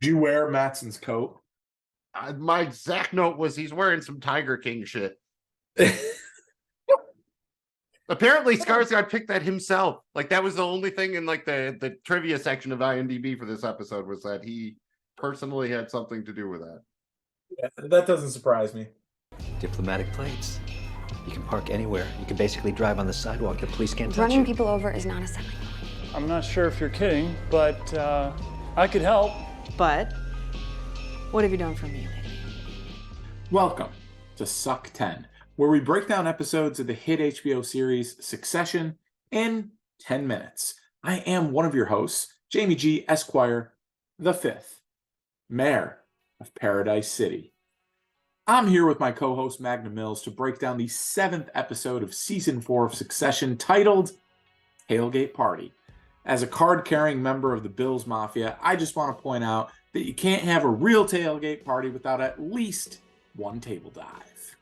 Did you wear Mattson's coat? My exact note was he's wearing some Tiger King shit. Apparently, Skarsgård picked that himself. Like, that was the only thing in like the trivia section of IMDb for this episode was that he personally had something to do with that. Yeah, that doesn't surprise me. Diplomatic plates. You can park anywhere. You can basically drive on the sidewalk. The police can't touch Running you. people over is not a selling point. I'm not sure if you're kidding, but I could help. But what have you done for me lately? Welcome to Suc10, where we break down episodes of the hit HBO series Succession in 10 minutes. I am one of your hosts, Jamie G. Esquire, the fifth, Mayor of Paradise City. I'm here with my co-host Magnum to break down the 7th episode of Season 4 of Succession, titled Tailgate Party. As a card-carrying member of the Bills Mafia, I just want to point out that you can't have a real tailgate party without at least one table dive.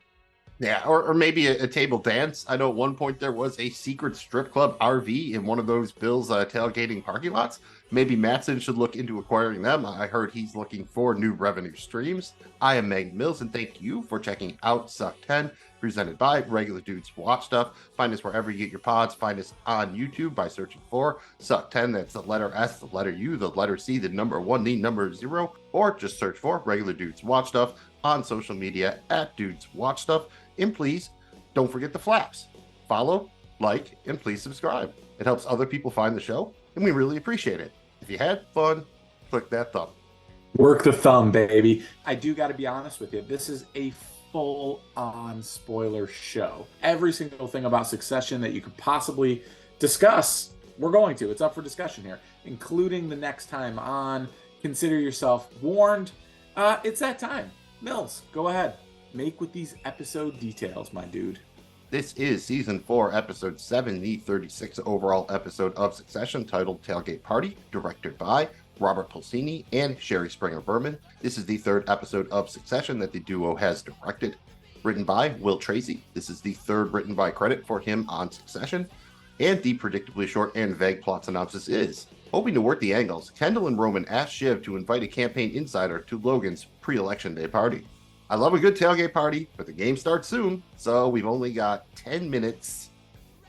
Yeah, or maybe a table dance. I know at one point there was a secret strip club RV in one of those Bills tailgating parking lots. Maybe Mattson should look into acquiring them. I heard he's looking for new revenue streams. I am Meg Mills, and thank you for checking out Suc10, presented by Regular Dudes Watch Stuff. Find us wherever you get your pods. Find us on YouTube by searching for Suc10. That's the letter S, the letter U, the letter C, the number 1, the number 0, or just search for Regular Dudes Watch Stuff on social media at Dudes Watch Stuff. And please don't forget the flaps. Follow, like, and please subscribe. It helps other people find the show, and we really appreciate it. If you had fun, click that thumb. Work the thumb, baby. I do got to be honest with you. This is a full-on spoiler show. Every single thing about Succession that you could possibly discuss, we're going to. It's up for discussion here, including the next time on. Consider yourself warned. It's that time. Mills, go ahead. Make with these episode details, my dude. This is Season 4, Episode 7, the 36th overall episode of Succession, titled Tailgate Party, directed by Robert Pulcini and Sherry Springer Berman. This is the 3rd episode of Succession that the duo has directed. Written by Will Tracy. This is the 3rd written by credit for him on Succession. And the predictably short and vague plot synopsis is: hoping to work the angles, Kendall and Roman ask Shiv to invite a campaign insider to Logan's pre-election day party. I love a good tailgate party, but the game starts soon, so we've only got 10 minutes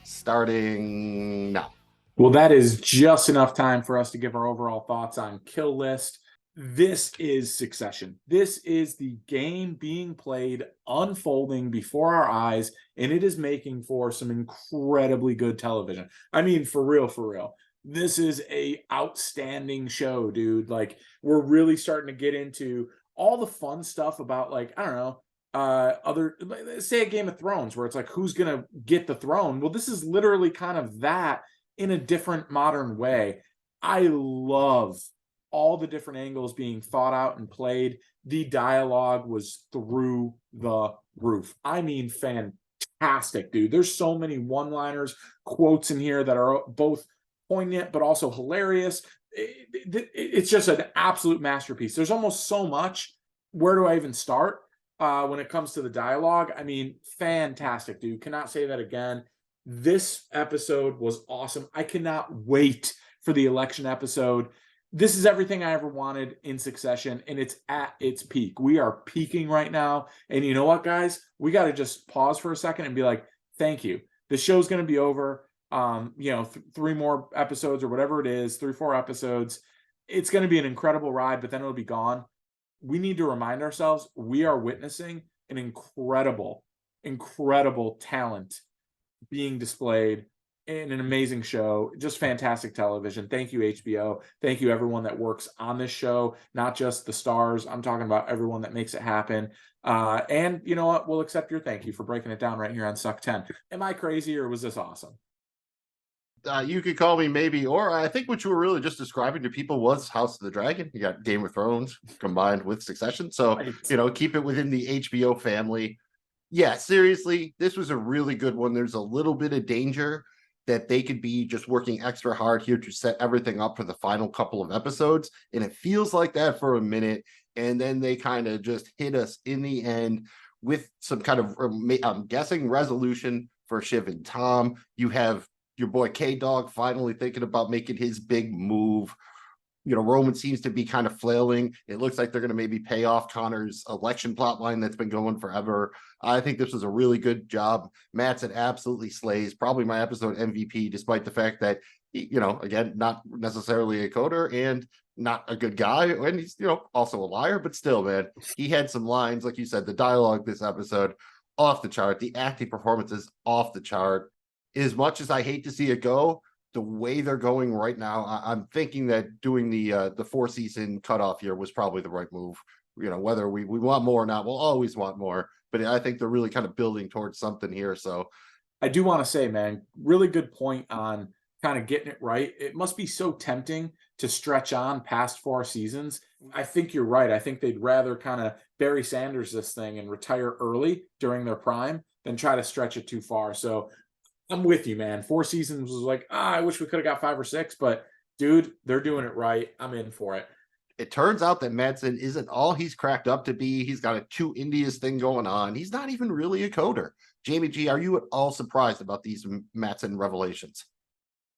starting now. Well, that is just enough time for us to give our overall thoughts on Kill List. This is Succession. This is the game being played, unfolding before our eyes, and it is making for some incredibly good television. I mean, for real, for real. This is a outstanding show, dude. Like, we're really starting to get into all the fun stuff about, like, I don't know, other, say a Game of Thrones, where it's like, who's gonna get the throne? Well, this is literally kind of that in a different modern way. I love all the different angles being thought out and played. The dialogue was through the roof. I mean, fantastic, dude. There's so many one-liners, quotes in here that are both poignant but also hilarious. It's just an absolute masterpiece. There's almost so much. Where do I even start when it comes to the dialogue? I mean, fantastic, dude. Cannot say that again. This episode was awesome. I cannot wait for the election episode. This is everything I ever wanted in Succession, and it's at its peak. We are peaking right now. And you know what, guys? We got to just pause for a second and be like, thank you. The show's going to be over. 3 more episodes or whatever it is, 3-4 episodes. It's going to be an incredible ride, but then it'll be gone. We need to remind ourselves we are witnessing an incredible talent being displayed in an amazing show. Just fantastic television. Thank you, HBO. Thank you, everyone that works on this show, not just the stars. I'm talking about everyone that makes it happen. And you know what? We'll accept your thank you for breaking it down right here on Suc10. Am I crazy, or was this awesome? You could call me maybe, or I think what you were really just describing to people was House of the Dragon. You got Game of Thrones combined with Succession. So, right. Keep it within the HBO family. Yeah, seriously, this was a really good one. There's a little bit of danger that they could be just working extra hard here to set everything up for the final couple of episodes. And it feels like that for a minute. And then they kind of just hit us in the end with some kind of, I'm guessing, resolution for Shiv and Tom. You have your boy K-Dog finally thinking about making his big move. Roman seems to be kind of flailing. It looks like they're going to maybe pay off Connor's election plotline that's been going forever. I think this was a really good job. Mattson absolutely slays, probably my episode MVP, despite the fact that, again, not necessarily a coder and not a good guy. And he's, also a liar, but still, man, he had some lines, like you said, the dialogue this episode off the chart, the acting performances off the chart. As much as I hate to see it go, the way they're going right now, I'm thinking that doing the 4-season cutoff here was probably the right move. Whether we want more or not, we'll always want more. But I think they're really kind of building towards something here. So I do want to say, man, really good point on kind of getting it right. It must be so tempting to stretch on past 4 seasons. I think you're right. I think they'd rather kind of Barry Sanders this thing and retire early during their prime than try to stretch it too far. So I'm with you, man. 4 seasons was like, I wish we could have got 5 or 6, but dude, they're doing it right. I'm in for it. It turns out that Mattson isn't all he's cracked up to be. He's got a 2 Indias thing going on. He's not even really a coder. Jamie G, are you at all surprised about these Mattson revelations?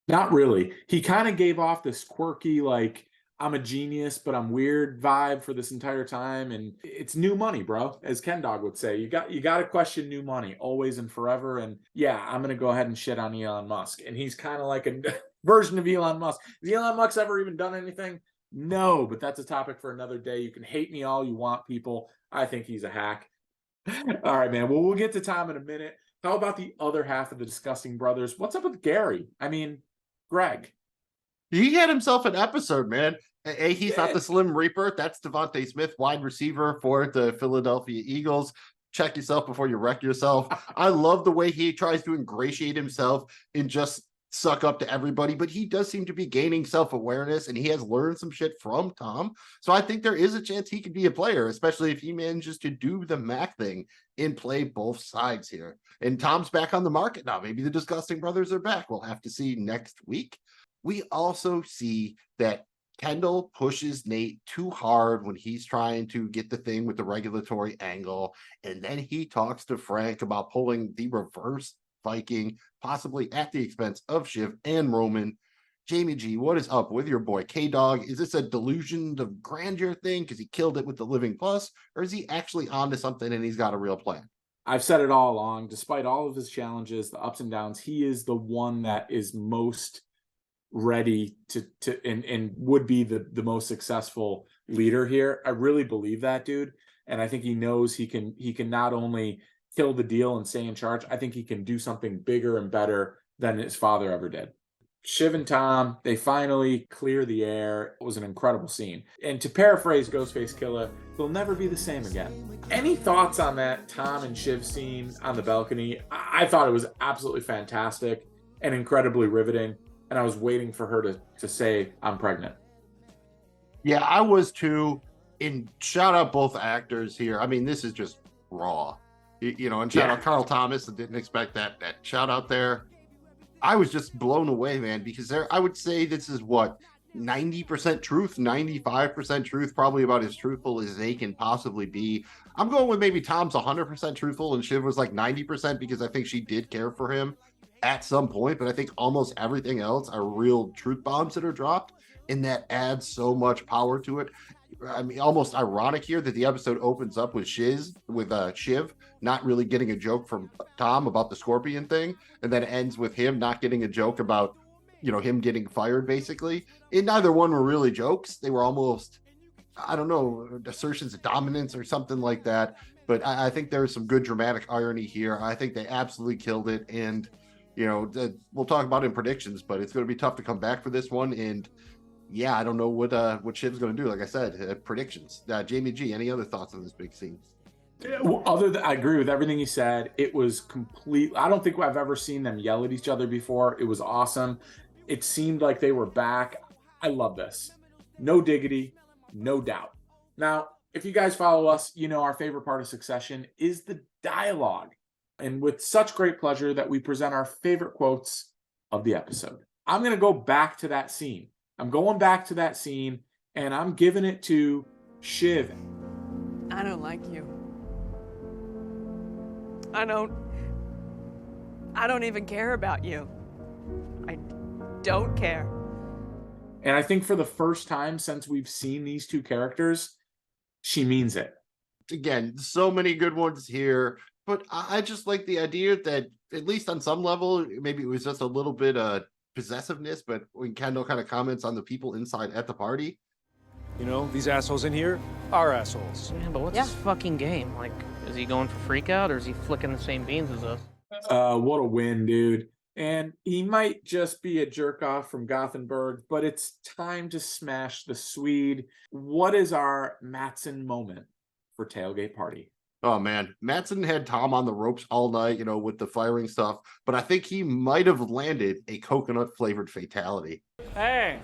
Not really. He kind of gave off this quirky, like, I'm a genius, but I'm weird vibe for this entire time. And it's new money, bro. As Ken Dog would say, you got to question new money always and forever. And yeah, I'm going to go ahead and shit on Elon Musk. And he's kind of like a version of Elon Musk. Has Elon Musk ever even done anything? No, but that's a topic for another day. You can hate me all you want, people. I think he's a hack. All right, man. Well, we'll get to Tom in a minute. How about the other half of the Disgusting Brothers? What's up with Gary? I mean, Greg. He had himself an episode, man. He's not the Slim Reaper. That's Devontae Smith, wide receiver for the Philadelphia Eagles. Check yourself before you wreck yourself. I love the way he tries to ingratiate himself and just suck up to everybody, but he does seem to be gaining self-awareness, and he has learned some shit from Tom. So I think there is a chance he could be a player, especially if he manages to do the Mac thing and play both sides here. And Tom's back on the market now. Maybe the Disgusting Brothers are back. We'll have to see next week. We also see that Kendall pushes Nate too hard when he's trying to get the thing with the regulatory angle. And then he talks to Frank about pulling the reverse Viking, possibly at the expense of Shiv and Roman. Jamie G, what is up with your boy K-Dog? Is this a delusion of grandeur thing because he killed it with the Living Plus? Or is he actually onto something and he's got a real plan? I've said it all along. Despite all of his challenges, the ups and downs, he is the one that is most ready to and would be the most successful leader here. I really believe that, dude. And I think he knows he can not only kill the deal and stay in charge, I think he can do something bigger and better than his father ever did. Shiv and Tom, they finally clear the air. It was an incredible scene. And to paraphrase Ghostface Killer, they'll never be the same again. Any thoughts on that Tom and Shiv scene on the balcony? I thought it was absolutely fantastic and incredibly riveting. And I was waiting for her to say, I'm pregnant. Yeah, I was too. And shout out both actors here. I mean, this is just raw. And shout out Carl Thomas. I didn't expect that shout out there. I was just blown away, man, because I would say this is 90% truth, 95% truth, probably about as truthful as they can possibly be. I'm going with maybe Tom's 100% truthful and Shiv was like 90% because I think she did care for him at some point, but I think almost everything else are real truth bombs that are dropped, and that adds so much power to it. I mean, almost ironic here that the episode opens up with Shiv not really getting a joke from Tom about the scorpion thing, and then ends with him not getting a joke about, him getting fired, basically. And neither one were really jokes. They were almost, I don't know, assertions of dominance or something like that. But I think there's some good dramatic irony here. I think they absolutely killed it. And, we'll talk about it in predictions, but it's going to be tough to come back for this one. And yeah, I don't know what Shiv's going to do. Like I said, predictions. Jamie G, any other thoughts on this big scene? Well, I agree with everything you said. It was complete. I don't think I've ever seen them yell at each other before. It was awesome. It seemed like they were back. I love this. No diggity, no doubt. Now, if you guys follow us, our favorite part of Succession is the dialogue. And with such great pleasure that we present our favorite quotes of the episode. I'm going to go back to that scene. I'm going back to that scene, and I'm giving it to Shiv. I don't like you. I don't even care about you. I don't care. And I think for the first time since we've seen these two characters, she means it. Again, so many good ones here, but I just like the idea that at least on some level, maybe it was just a little bit of possessiveness, but when Kendall kind of comments on the people inside at the party. You know, these assholes in here are assholes. Yeah, but what's his fucking game? Like, is he going for freak out or is he flicking the same beans as us? What a win, dude. And he might just be a jerk off from Gothenburg, but it's time to smash the Swede. What is our Mattson moment for Tailgate Party? Oh man, Mattson had Tom on the ropes all night, you know, with the firing stuff, but I think he might have landed a coconut flavored fatality. Hey,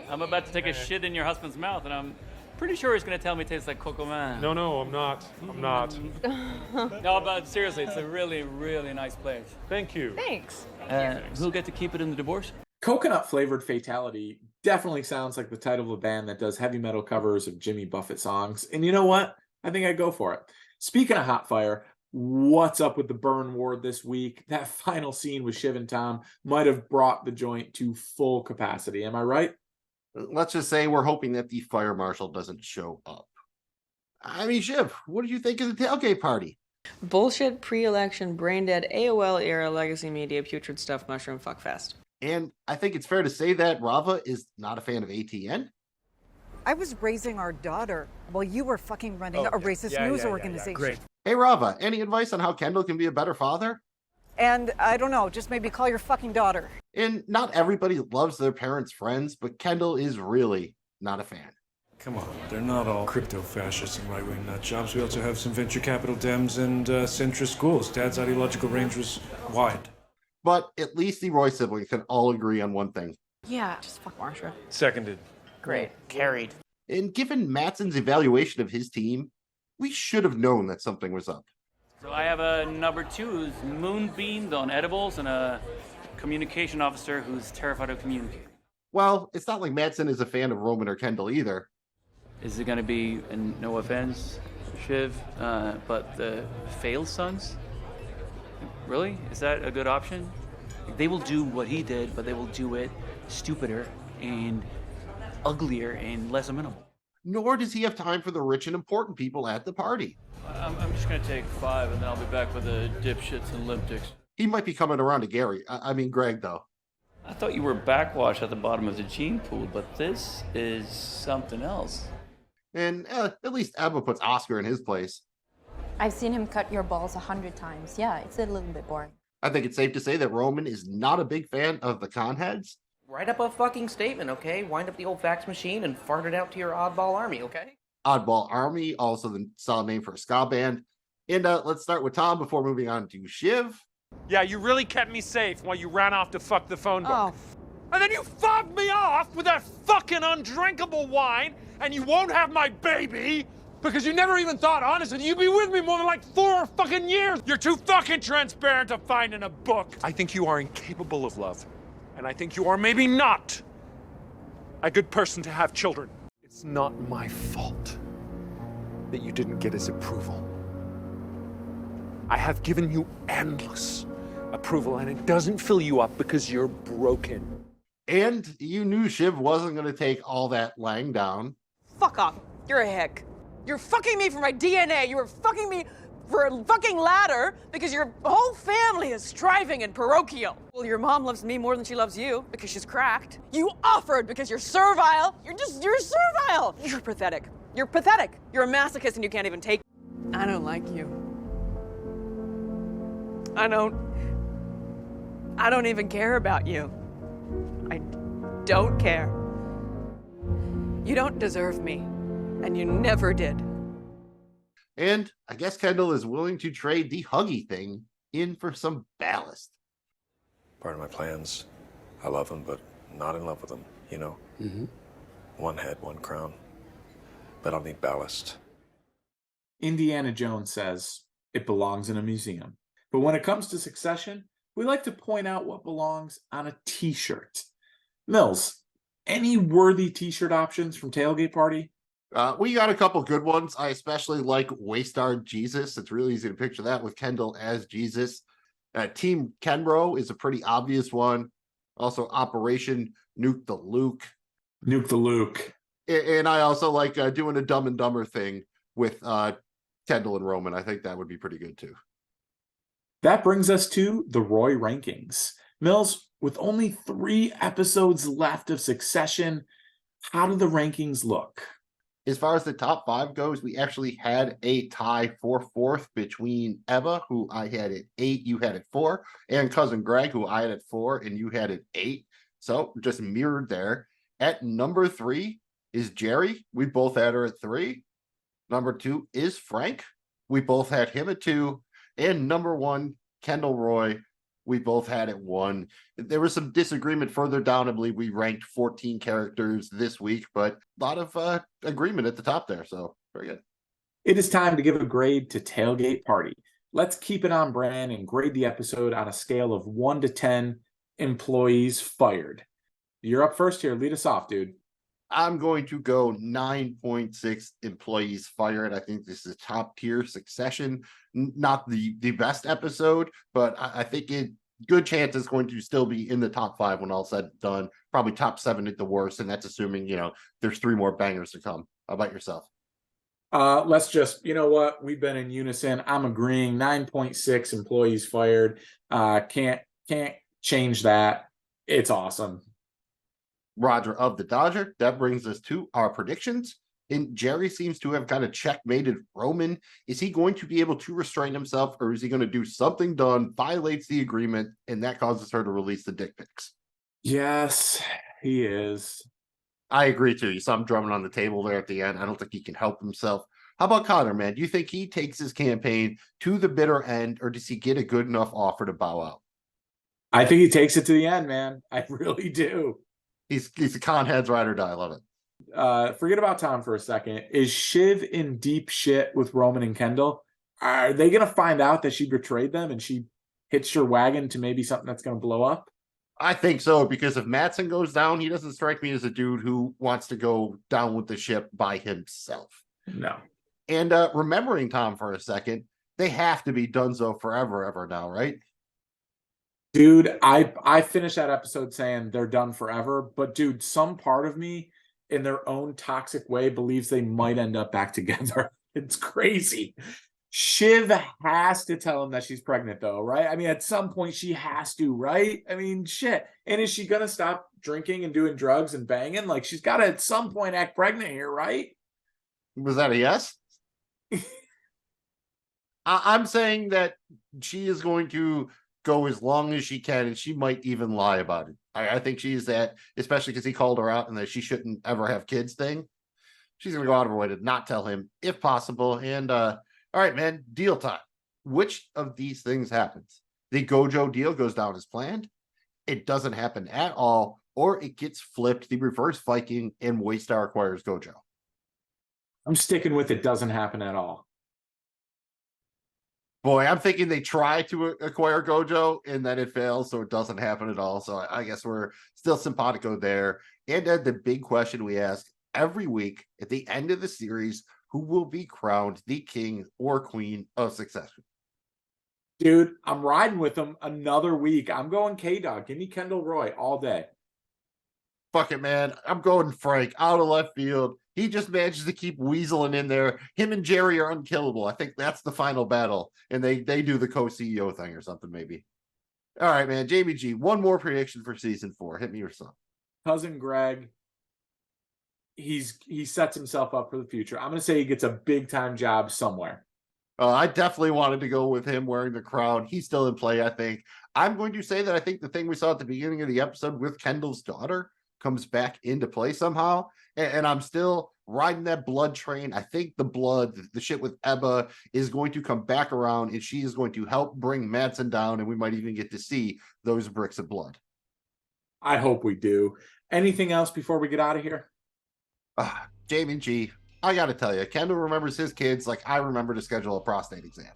I'm about to take a shit in your husband's mouth, and I'm pretty sure he's gonna tell me it tastes like Coco Man. No, I'm not. I'm not. No, but seriously, it's a really, really nice place. Thank you. Thanks. Who'll get to keep it in the divorce? Coconut flavored fatality definitely sounds like the title of a band that does heavy metal covers of Jimmy Buffett songs. And you know what? I think I'd go for it. Speaking of hot fire, what's up with the burn ward this week? That final scene with Shiv and Tom might have brought the joint to full capacity. Am I right? Let's just say we're hoping that the fire marshal doesn't show up. I mean, Shiv, what did you think of the tailgate party? Bullshit, pre-election, brain-dead, AOL-era, legacy media, putrid stuff, mushroom, fuckfest. And I think it's fair to say that Rava is not a fan of ATN. I was raising our daughter while you were fucking running a racist news organization. Great. Hey, Rava, any advice on how Kendall can be a better father? And I don't know, just maybe call your fucking daughter. And not everybody loves their parents' friends, but Kendall is really not a fan. Come on, they're not all crypto-fascists and right-wing nut jobs. We also have some venture capital Dems and centrist schools. Dad's ideological range was wide. But at least the Roy siblings can all agree on one thing. Yeah, just fuck Marsha. Seconded. Great. Carried. And given Mattson's evaluation of his team, we should have known that something was up. So I have a number 2 who's moonbeamed on edibles and a communication officer who's terrified of communicating. Well, it's not like Mattson is a fan of Roman or Kendall either. Is it gonna be, and no offense, Shiv, but the failed sons? Really? Is that a good option? They will do what he did, but they will do it stupider and uglier and less amenable. Nor does he have time for the rich and important people at the party. I'm just gonna take 5 and then I'll be back with the dipshits and limpticks. He might be coming around to Gary. I mean, Greg, though. I thought you were backwash at the bottom of the gene pool, but this is something else. And at least Emma puts Oscar in his place. I've seen him cut your balls 100 times. Yeah, it's a little bit boring. I think it's safe to say that Roman is not a big fan of the conheads. Write up a fucking statement, okay? Wind up the old fax machine and fart it out to your oddball army, okay? Oddball Army, also the solid name for a ska band. And let's start with Tom before moving on to Shiv. Yeah, you really kept me safe while you ran off to fuck the phone book. Oh, And then you fobbed me off with that fucking undrinkable wine, and you won't have my baby because you never even thought, honestly, you'd be with me more than like 4 fucking years. You're too fucking transparent to find in a book. I think you are incapable of love, and I think you are maybe not a good person to have children. It's not my fault that you didn't get his approval. I have given you endless approval, and it doesn't fill you up because you're broken. And you knew Shiv wasn't going to take all that lying down. fuck off. You're a hick. You're fucking me for my DNA. You were fucking me for a fucking ladder because your whole family is striving and parochial. Well, your mom loves me more than she loves you because she's cracked. You offered because you're servile. You're servile. You're pathetic. You're pathetic. You're a masochist and you can't even take. I don't like you. I don't even care about you. I don't care. You don't deserve me, and you never did. And I guess Kendall is willing to trade the huggy thing in for some ballast. Part of my plans. I love them, but not in love with them, you know? Mm-hmm. One head, one crown. But I'll need ballast. Indiana Jones says it belongs in a museum. But when it comes to Succession, we like to point out what belongs on a t-shirt. Mills, any worthy t-shirt options from Tailgate Party? We got a couple good ones. I especially like Waystar Jesus. It's really easy to picture that with Kendall as Jesus. Team Kenbro is a pretty obvious one. Also, Operation Nuke the Luke. Nuke the Luke. And I also like doing a Dumb and Dumber thing with Kendall and Roman. I think that would be pretty good too. That brings us to the Roy rankings. Mills, with only 3 episodes left of Succession, how do the rankings look? As far as the top 5 goes, we actually had a tie for 4th between Eva, who I had at 8, you had at 4, and cousin Greg, who I had at 4, and you had at 8. So just mirrored there. At number 3 is Jerry. We both had her at 3. Number 2 is Frank. We both had him at 2. And number 1, Kendall Roy. We both had at 1. There was some disagreement further down. I believe we ranked 14 characters this week, but a lot of agreement at the top there. So very good. It is time to give a grade to Tailgate Party. Let's keep it on brand and grade the episode on a scale of 1 to 10 employees fired. You're up first here. Lead us off, dude. I'm going to go 9.6 employees fired. I think this is top tier Succession. Not the best episode, but I think good chance it's going to still be in the top 5 when all said and done. Probably top 7 at the worst, and that's assuming, there's 3 more bangers to come. How about yourself? Let's just, you know what? We've been in unison. I'm agreeing. 9.6 employees fired. Can't change that. It's awesome. Roger of the Dodger. That brings us to our predictions. And Jerry seems to have kind of checkmated Roman. Is he going to be able to restrain himself, or is he going to do something dumb, violates the agreement, and that causes her to release the dick pics? Yes, he is. I agree too. You saw him drumming on the table there at the end. I don't think he can help himself. How about Connor, man? Do you think he takes his campaign to the bitter end, or does he get a good enough offer to bow out? I think he takes it to the end, man. I really do. He's a con heads ride or die. I love it. Forget about Tom for a second. Is Shiv in deep shit with Roman and Kendall? Are they going to find out that she betrayed them and she hitched her wagon to maybe something that's going to blow up? I think so, because if Matsson goes down, he doesn't strike me as a dude who wants to go down with the ship by himself. No. And remembering Tom for a second, they have to be donezo forever, ever now, right? Dude, I finished that episode saying they're done forever, but dude, some part of me in their own toxic way believes they might end up back together. It's crazy. Shiv has to tell him that she's pregnant though, right? I mean, at some point she has to, right? I mean, shit. And is she going to stop drinking and doing drugs and banging? Like, she's got to at some point act pregnant here, right? Was that a yes? I'm saying that she is going to go as long as she can, and she might even lie about it. I think she's that, especially because he called her out and that she shouldn't ever have kids thing. She's going to go out of her way to not tell him if possible. And all right, man, deal time. Which of these things happens? The Gojo deal goes down as planned. It doesn't happen at all, or it gets flipped, the reverse Viking, and Waystar acquires Gojo. I'm sticking with it doesn't happen at all. Boy, I'm thinking they try to acquire Gojo and then it fails, so it doesn't happen at all. So I guess we're still simpatico there. And then the big question we ask every week at the end of the series, who will be crowned the king or queen of Succession? Dude, I'm riding with them another week. I'm going K-Dog. Give me Kendall Roy all day. Fuck it, man. I'm going Frank out of left field. He just manages to keep weaseling in there. Him and Jerry are unkillable. I think that's the final battle. And they do the co-CEO thing or something, maybe. All right, man. Jamie G, one more prediction for season 4. Hit me or something. Cousin Greg, he sets himself up for the future. I'm going to say he gets a big-time job somewhere. I definitely wanted to go with him wearing the crown. He's still in play, I think. I'm going to say that I think the thing we saw at the beginning of the episode with Kendall's daughter comes back into play somehow. And I'm still riding that blood train. I think the shit with Ebba is going to come back around, and she is going to help bring Matsson down, and we might even get to see those bricks of blood. I hope we do. Anything else before we get out of here? Jamie G, I got to tell you, Kendall remembers his kids like I remember to schedule a prostate exam.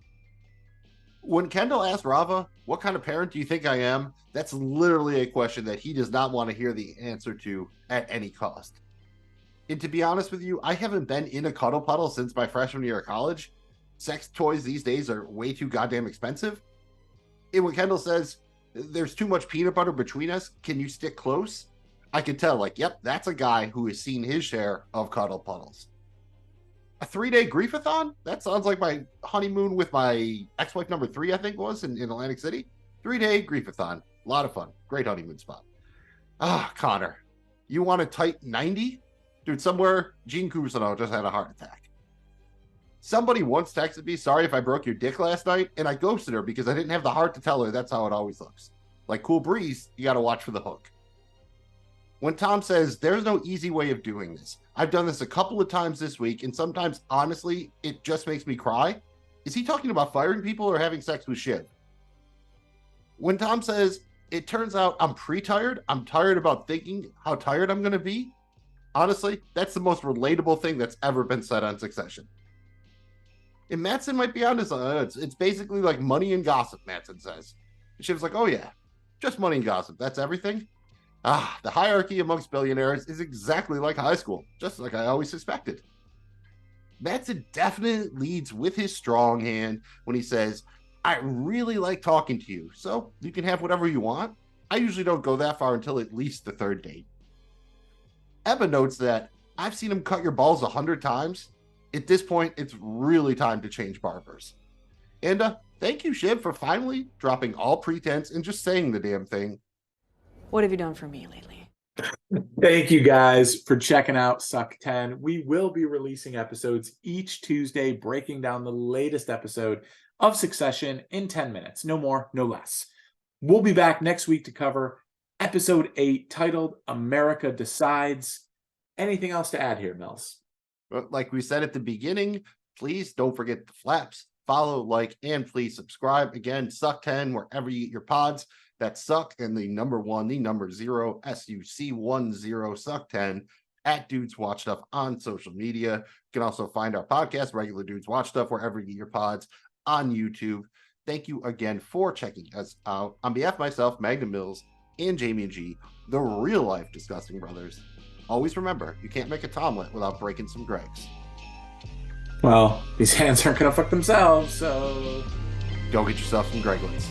When Kendall asked Rava, what kind of parent do you think I am? That's literally a question that he does not want to hear the answer to at any cost. And to be honest with you, I haven't been in a cuddle puddle since my freshman year of college. Sex toys these days are way too goddamn expensive. And when Kendall says, there's too much peanut butter between us, can you stick close? I could tell, like, yep, that's a guy who has seen his share of cuddle puddles. A 3-day griefathon? That sounds like my honeymoon with my ex-wife number 3, I think was, in Atlantic City. 3-day griefathon. A lot of fun. Great honeymoon spot. Connor, you want a tight 90? Dude, somewhere Gene Cousineau just had a heart attack. Somebody once texted me, sorry if I broke your dick last night, and I ghosted her because I didn't have the heart to tell her that's how it always looks. Like Cool Breeze, you got to watch for the hook. When Tom says, there's no easy way of doing this, I've done this a couple of times this week, and sometimes, honestly, it just makes me cry. Is he talking about firing people or having sex with Shiv? When Tom says, it turns out I'm pre-tired, I'm tired about thinking how tired I'm going to be, honestly, that's the most relatable thing that's ever been said on Succession. And Mattson might be honest, it's basically like money and gossip, Mattson says. And Shiv's like, oh yeah, just money and gossip, that's everything? The hierarchy amongst billionaires is exactly like high school, just like I always suspected. Mattson definitely leads with his strong hand when he says, I really like talking to you, so you can have whatever you want. I usually don't go that far until at least the 3rd date. Ebba notes that I've seen him cut your balls 100 times. At this point, it's really time to change barbers. And thank you, Shiv, for finally dropping all pretense and just saying the damn thing. What have you done for me lately? Thank you guys for checking out Suc10. We will be releasing episodes each Tuesday, breaking down the latest episode of Succession in 10 minutes. No more, no less. We'll be back next week to cover episode 8, titled America Decides. Anything else to add here, Mills? Like we said at the beginning, please don't forget the flaps. Follow, like, and please subscribe. Again, Suc10, wherever you get your pods. That's Suc and the number 1, the number 0, SUC10, Suc10, at Dudes Watch Stuff on social media. You can also find our podcast, Regular Dudes Watch Stuff, wherever you get your pods, on YouTube. Thank you again for checking us out. On behalf of myself, Magnum Mills, and Jamie and G, the real-life Disgusting Brothers, always remember, you can't make a Tomlet without breaking some Gregs. Well, these hands aren't going to fuck themselves, so... Go get yourself some Greglets.